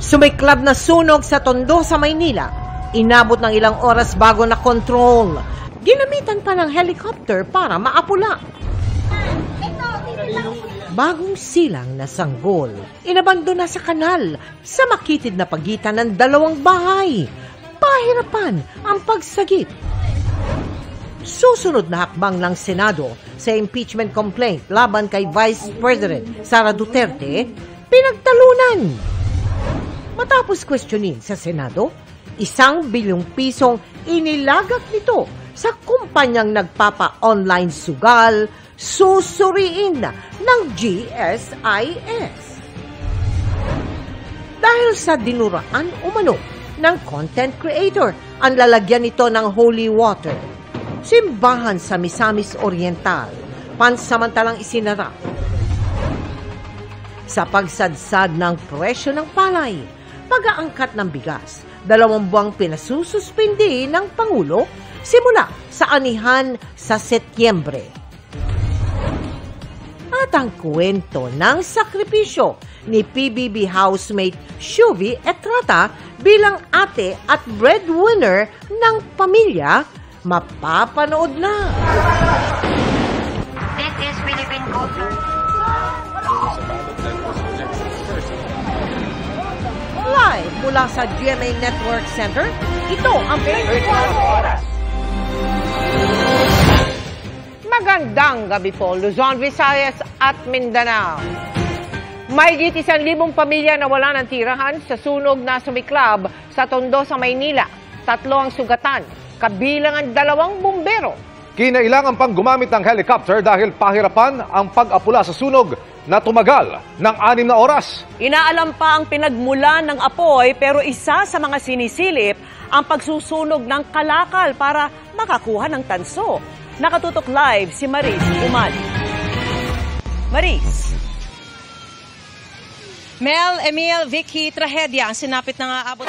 Sumiklab na sunog sa Tondo sa Maynila. Inabot ng ilang oras bago na control. Ginamitan pa ng helicopter para maapula. Bagong silang na sanggol. Inabandona sa kanal sa makitid na pagitan ng dalawang bahay. Pahirapan ang pagsagip. Susunod na hakbang ng Senado sa impeachment complaint laban kay Vice President Sara Duterte, pinagtalunan. Matapos questionin sa Senado, 1 bilyong pisong inilagak nito sa kumpanyang nagpapa-online sugal, susuriin ng GSIS. Dahil sa dinuraan umano ng content creator, ang lalagyan nito ng holy water. Simbahan sa Misamis Oriental, pansamantalang isinara. Sa pagsadsad ng presyo ng palay, pag-aangkat ng bigas, 2 buwang pinasususpindi ng Pangulo simula sa anihan sa Setyembre. At ang kwento ng sakripisyo ni PBB housemate Shuvi Etrata bilang ate at breadwinner ng pamilya, mapapanood na. This is Philippine culture. Live mula sa GMA Network Center, ito ang 24 oras. Magandang gabi po, Luzon, Visayas at Mindanao. Mahigit 1,000 pamilya na wala ng tirahan sa sunog na sumiklab sa Tondo sa Maynila. 3 ang sugatan, kabilang ang 2 bumbero. Kinailangan pang gumamit ng helicopter dahil pahirapan ang pag-apula sa sunog na tumagal ng 6 na oras. Inaalam pa ang pinagmulan ng apoy pero isa sa mga sinisilip ang pagsusunog ng kalakal para makakuha ng tanso. Nakatutok live si Maris Umali. Maris. Mel, Emil, Vicky, trahedya ang sinapit ng aabot.